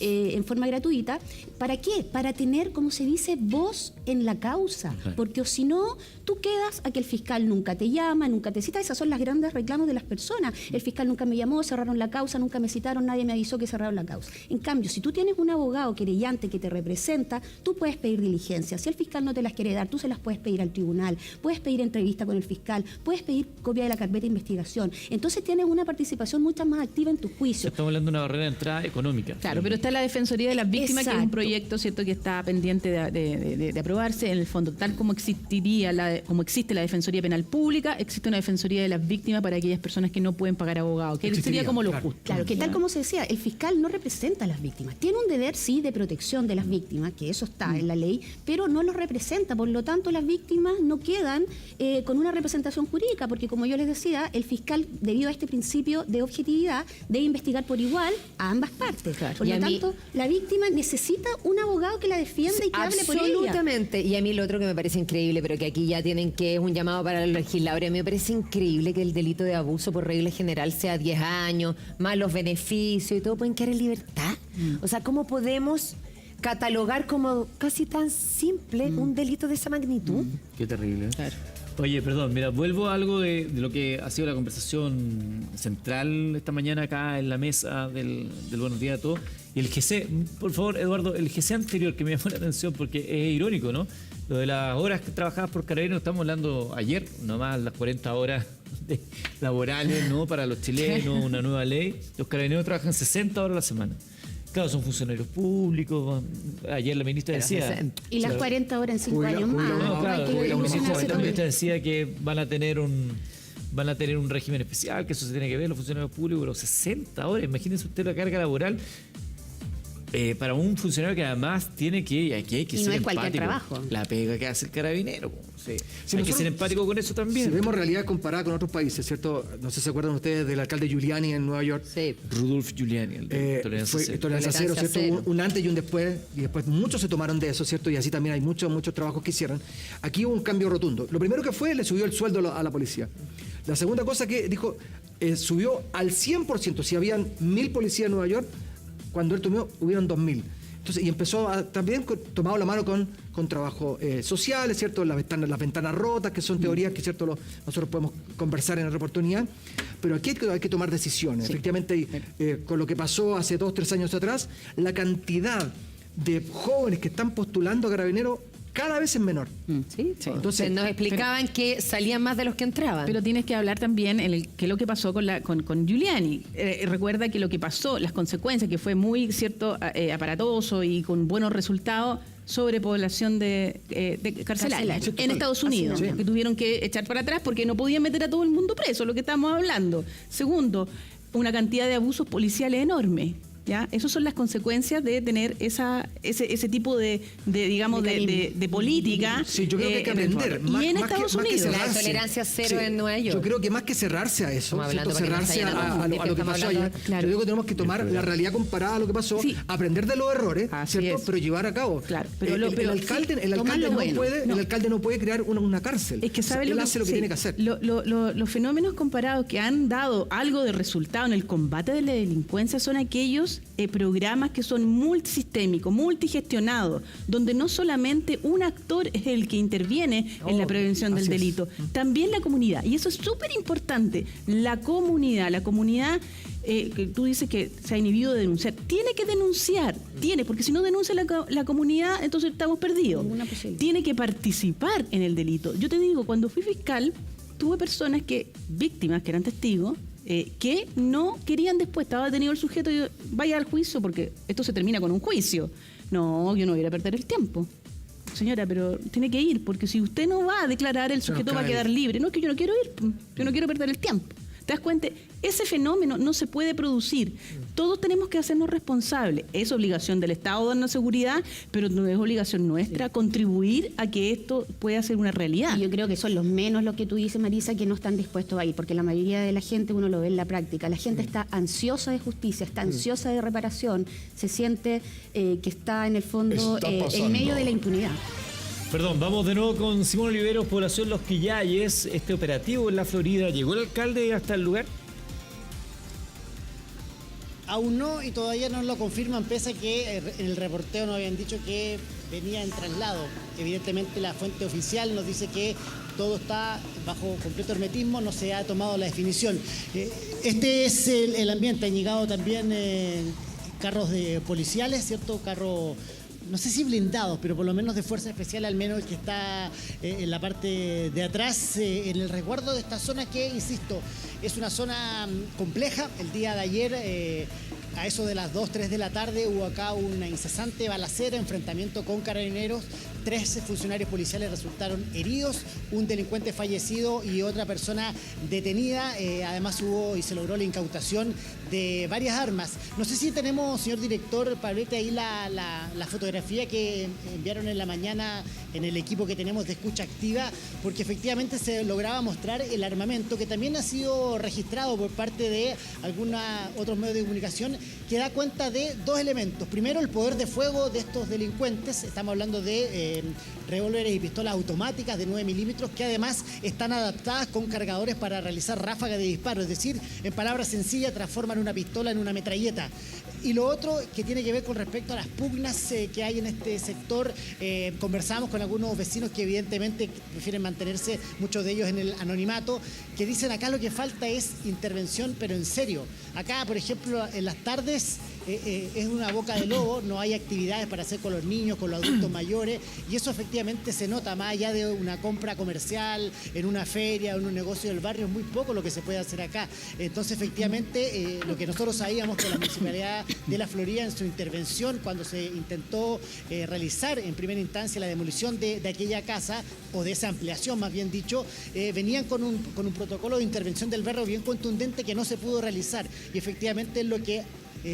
en forma gratuita. ¿Para qué? Para tener, como se dice, voz en la causa. Porque o si no, tú quedas a que el fiscal nunca te llama, nunca te cita. Esas son las grandes reclamos de las personas. El fiscal nunca me llamó, cerraron la causa, nunca me citaron, nadie me avisó que cerraron la causa. En cambio, si tú tienes un abogado querellante que te representa, tú puedes pedir diligencia. Si el fiscal no te las quiere dar, tú se las puedes pedir al tribunal, puedes pedir entrevista con el fiscal, puedes pedir copia de la carpeta de investigación. Entonces tienes una participación mucho más activa en tu juicio. Estamos hablando de una barrera de entrada económica. Claro, pero está la Defensoría de las Víctimas, que es un Exacto. proyecto, ¿cierto?, que está pendiente de aprobarse. En el fondo, tal como existiría como existe la Defensoría Penal Pública, existe una Defensoría de las Víctimas para aquellas personas que no pueden pagar abogado, que Existiría, sería como lo claro. justo. Claro, que tal como se decía, el fiscal no representa a las víctimas. Tiene un deber, sí, de protección de las víctimas, que eso está en la ley, pero no los representa. Por lo tanto, las víctimas no quedan con una representación jurídica, porque como yo les decía, el fiscal, debido a este principio de objetividad, debe investigar por igual a ambas partes. Por Y lo a mí- tanto, la víctima necesita un abogado que la defienda y que hable por ella. Absolutamente. Y a mí lo otro que me parece increíble, pero que aquí ya tienen que, es un llamado para los legisladores, a mí me parece increíble que el delito de abuso por regla general sea 10 años, más los beneficios y todo, pueden quedar en libertad. O sea, ¿cómo podemos catalogar como casi tan simple un delito de esa magnitud? Qué terrible. Claro. Oye, perdón, mira, vuelvo a algo de lo que ha sido la conversación central esta mañana acá en la mesa del Buenos Días a Todos. Y el GC, por favor, Eduardo, el GC anterior que me llamó la atención porque es irónico, ¿no? Lo de las horas que trabajadas por Carabineros, estamos hablando ayer, nomás las 40 horas laborales, ¿no? Para los chilenos, una nueva ley. Los Carabineros trabajan 60 horas a la semana. Claro, son funcionarios públicos. Ayer la ministra Pero decía... 60. Y las 40 horas en 5 Jubila- años más. jubila- No, Hay claro, que jubila uno más ilusionarse joven la también. ministra decía que van a tener un régimen especial, que eso se tiene que ver los funcionarios públicos, pero 60 horas, imagínense usted la carga laboral para un funcionario que además tiene que, y aquí hay que Y no ser es cualquier empático, trabajo. la pega que hace el carabinero, sí. Hay que nosotros- ser empático con eso también. Si vemos realidad comparada con otros países, ¿cierto? No sé si se acuerdan ustedes del alcalde Giuliani en Nueva York. Sí. Rudolf Giuliani, el de Tolerancia Fue Cero. tolerancia cero, Tolerancia ¿cierto? cero. Un antes y un después, y después muchos se tomaron de eso, ¿cierto? Y así también hay muchos trabajos que hicieron. Aquí hubo un cambio rotundo. Lo primero que fue, le subió el sueldo a la policía. La segunda cosa que dijo, subió al 100%. Si habían 1.000 policías en Nueva York, cuando él tomó, hubieron 2.000. Entonces, y empezó también tomado la mano con trabajos sociales, ¿cierto? Las ventanas rotas, que son teorías que, ¿cierto? Nosotros podemos conversar en otra oportunidad. Pero aquí hay que tomar decisiones. Sí. Efectivamente, con lo que pasó hace 2 o 3 años atrás, la cantidad de jóvenes que están postulando a Carabineros cada vez es menor. Sí, sí. Entonces nos explicaban que salían más de los que entraban. Pero tienes que hablar también qué es lo que pasó con Giuliani. Recuerda que lo que pasó, las consecuencias, que fue muy aparatoso y con buenos resultados, sobrepoblación de carcelarias en Estados Unidos, que tuvieron que echar para atrás porque no podían meter a todo el mundo preso, lo que estamos hablando. Segundo, una cantidad de abusos policiales enorme. ¿Ya? Esas son las consecuencias de tener ese tipo de política. Sí, yo creo que hay que aprender. Y en Estados Unidos. La tolerancia cero en Nueva York. Yo creo que más que cerrarse a eso, cerrarse a lo que pasó ayer, claro. Yo digo que tenemos que tomar la realidad comparada a lo que pasó, aprender de los errores, ¿cierto? Pero llevar a cabo. Claro, pero el alcalde no puede crear una cárcel. Es que él hace lo que tiene que hacer. Los fenómenos comparados que han dado algo de resultado en el combate de la delincuencia son aquellos programas que son multisistémicos, multigestionados, donde no solamente un actor es el que interviene en la prevención del delito, también la comunidad. Y eso es súper importante. La comunidad que tú dices que se ha inhibido de denunciar, tiene que denunciar, porque si no denuncia la comunidad, entonces estamos perdidos. Tiene que participar en el delito. Yo te digo, cuando fui fiscal, tuve personas víctimas que eran testigos, que no querían después, estaba detenido el sujeto y vaya al juicio porque esto se termina con un juicio. No, yo no voy a perder el tiempo. Señora, pero tiene que ir, porque si usted no va a declarar, el sujeto va a quedar libre. No, es que yo no quiero ir, yo no quiero perder el tiempo. ¿Te das cuenta? Ese fenómeno no se puede producir. Todos tenemos que hacernos responsables. Es obligación del Estado darnos seguridad, pero no es obligación nuestra contribuir a que esto pueda ser una realidad. Y yo creo que son los menos lo que tú dices, Marisa, que no están dispuestos a ir, porque la mayoría de la gente, uno lo ve en la práctica, la gente está ansiosa de justicia, está ansiosa de reparación, se siente que está en el fondo en medio de la impunidad. Perdón, vamos de nuevo con Simón Oliveros, población Los Quillayes. Este operativo en la Florida, ¿llegó el alcalde hasta el lugar? Aún no, y todavía no lo confirman, pese a que en el reporteo nos habían dicho que venía en traslado. Evidentemente la fuente oficial nos dice que todo está bajo completo hermetismo, no se ha tomado la definición. Este es el ambiente, han llegado también carros de policiales, ¿cierto? Carros, no sé si blindados, pero por lo menos de fuerza especial, al menos el que está en la parte de atrás, en el resguardo de esta zona que, insisto, es una zona compleja. El día de ayer, a eso de las 2, 3 de la tarde, hubo acá una incesante balacera, enfrentamiento con carabineros. 13 funcionarios policiales resultaron heridos, un delincuente fallecido y otra persona detenida. Además hubo y se logró la incautación de varias armas. No sé si tenemos, señor director Pablete, ahí la fotografía que enviaron en la mañana en el equipo que tenemos de escucha activa, porque efectivamente se lograba mostrar el armamento que también ha sido registrado por parte de algunos otros medios de comunicación, que da cuenta de 2 elementos. Primero, el poder de fuego de estos delincuentes. Estamos hablando de revólveres y pistolas automáticas de 9 milímetros que además están adaptadas con cargadores para realizar ráfagas de disparo, es decir, en palabras sencillas, transforman una pistola en una metralleta. Y lo otro que tiene que ver con respecto a las pugnas que hay en este sector, conversamos con algunos vecinos que evidentemente prefieren mantenerse, muchos de ellos en el anonimato, que dicen acá lo que falta es intervención, pero en serio. Acá, por ejemplo, en las tardes es una boca de lobo, no hay actividades para hacer con los niños, con los adultos mayores, y eso efectivamente se nota más allá de una compra comercial, en una feria, en un negocio del barrio, es muy poco lo que se puede hacer acá. Entonces, efectivamente, lo que nosotros sabíamos que la Municipalidad de La Florida, en su intervención, cuando se intentó realizar en primera instancia la demolición de aquella casa, o de esa ampliación más bien dicho, venían con un protocolo de intervención del barrio bien contundente que no se pudo realizar, y efectivamente es lo que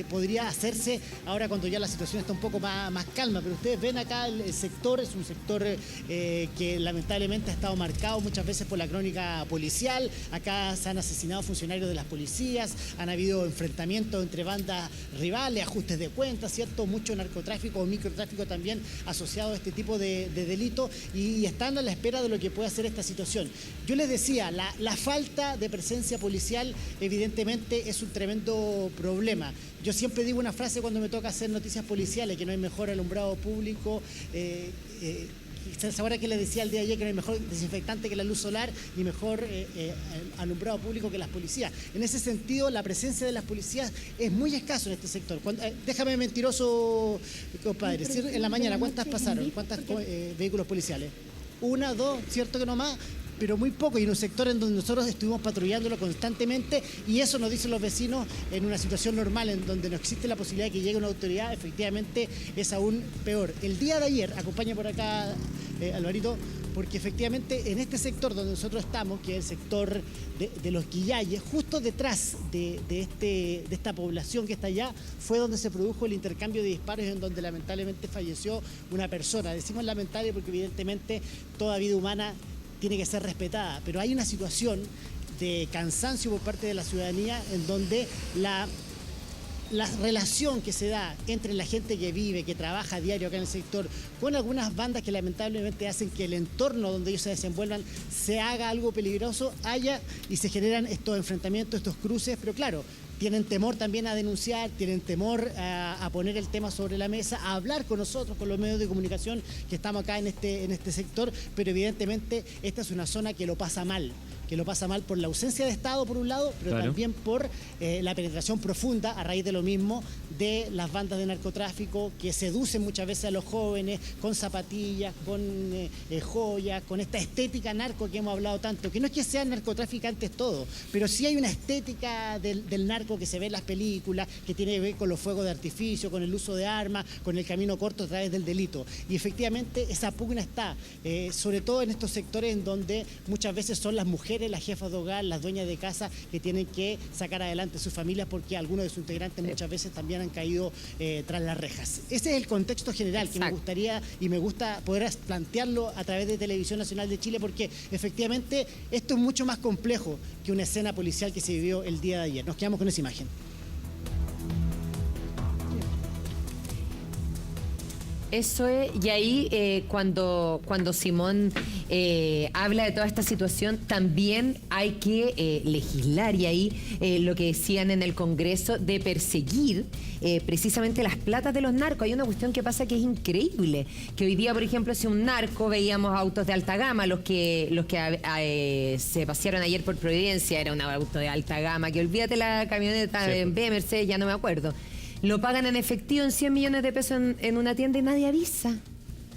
podría hacerse ahora cuando ya la situación está un poco más calma. Pero ustedes ven acá el sector, es un sector que lamentablemente ha estado marcado muchas veces por la crónica policial. Acá se han asesinado funcionarios de las policías, han habido enfrentamientos entre bandas rivales, ajustes de cuentas, ¿cierto? Mucho narcotráfico o microtráfico también asociado a este tipo de delitos, y están a la espera de lo que pueda hacer esta situación. Yo les decía, la falta de presencia policial evidentemente es un tremendo problema. Yo siempre digo una frase cuando me toca hacer noticias policiales, que no hay mejor alumbrado público. Ahora que les decía el día de ayer que no hay mejor desinfectante que la luz solar, ni mejor alumbrado público que las policías. En ese sentido, la presencia de las policías es muy escaso en este sector. Déjame mentiroso, compadre. En la mañana, ¿cuántas pasaron? ¿Cuántos vehículos policiales? 1, 2, cierto que no más, pero muy poco, y en un sector en donde nosotros estuvimos patrullándolo constantemente, y eso nos dicen los vecinos en una situación normal, en donde no existe la posibilidad de que llegue una autoridad, efectivamente es aún peor. El día de ayer, acompaña por acá Alvarito, porque efectivamente en este sector donde nosotros estamos, que es el sector de los Quillayes, justo detrás de esta población que está allá, fue donde se produjo el intercambio de disparos, en donde lamentablemente falleció una persona. Decimos lamentable porque evidentemente toda vida humana tiene que ser respetada, pero hay una situación de cansancio por parte de la ciudadanía en donde la relación que se da entre la gente que vive, que trabaja a diario acá en el sector, con algunas bandas que lamentablemente hacen que el entorno donde ellos se desenvuelvan se haga algo peligroso, y se generan estos enfrentamientos, estos cruces, pero claro, tienen temor también a denunciar, tienen temor a poner el tema sobre la mesa, a hablar con nosotros, con los medios de comunicación que estamos acá en este sector, pero evidentemente esta es una zona que lo pasa mal por la ausencia de Estado por un lado, pero claro, también por la penetración profunda a raíz de lo mismo de las bandas de narcotráfico que seducen muchas veces a los jóvenes con zapatillas, con joyas, con esta estética narco que hemos hablado tanto, que no es que sean narcotraficantes todos, pero sí hay una estética del narco que se ve en las películas, que tiene que ver con los fuegos de artificio, con el uso de armas, con el camino corto a través del delito. Y efectivamente esa pugna está, sobre todo en estos sectores en donde muchas veces son las mujeres, las jefas de hogar, las dueñas de casa, que tienen que sacar adelante sus familias porque algunos de sus integrantes muchas veces también han caído tras las rejas. Ese es el contexto general que me gustaría y me gusta poder plantearlo a través de Televisión Nacional de Chile, porque efectivamente esto es mucho más complejo que una escena policial que se vivió el día de ayer. Nos quedamos con esa imagen. Eso es, y ahí cuando Simón habla de toda esta situación, también hay que legislar, y ahí lo que decían en el Congreso de perseguir precisamente las platas de los narcos. Hay una cuestión que pasa que es increíble, que hoy día, por ejemplo, si un narco, veíamos autos de alta gama, los que se pasearon ayer por Providencia, era un auto de alta gama, que olvídate la camioneta de Mercedes, ya no me acuerdo. Lo pagan en efectivo en 100 millones de pesos en una tienda y nadie avisa.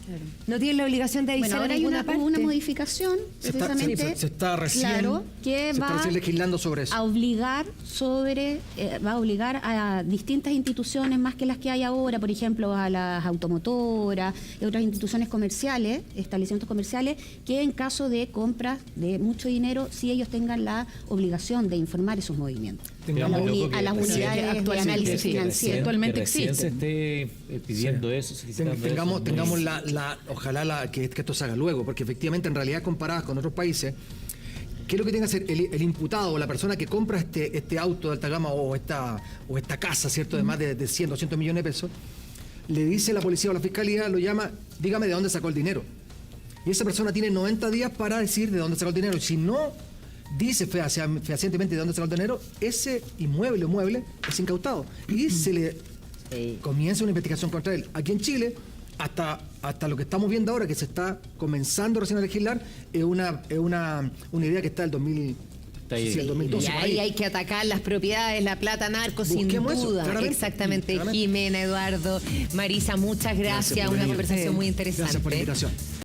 Claro. No tienen la obligación de avisar. Bueno, ahora hay una modificación, precisamente, se está recién, claro, que se va está recién legislando sobre eso. A obligar va a obligar a distintas instituciones más que las que hay ahora, por ejemplo, a las automotoras y otras instituciones comerciales, establecimientos comerciales, que en caso de compras de mucho dinero, sí ellos tengan la obligación de informar esos movimientos. A las unidades de análisis financiero. Actualmente recién existe. se esté pidiendo eso, solicitando Tengamos eso. ojalá que esto se haga luego, porque efectivamente en realidad comparadas con otros países, ¿qué es lo que tiene que hacer el imputado o la persona que compra este auto de alta gama o esta casa, ¿cierto?, de más de 100, 200 millones de pesos? Le dice a la policía o a la fiscalía, lo llama, dígame de dónde sacó el dinero. Y esa persona tiene 90 días para decir de dónde sacó el dinero. Si no dice fehacientemente de dónde sacó el dinero, ese inmueble o mueble es incautado. Y se le comienza una investigación contra él. Aquí en Chile, hasta lo que estamos viendo ahora, que se está comenzando recién a legislar, es una idea que está del 2000. Sí, el 2012. Y ahí hay que atacar las propiedades, la plata narco, sin duda. Exactamente. Claramente. Jimena, Eduardo, Marisa, muchas gracias. Una conversación muy interesante. Gracias por la invitación.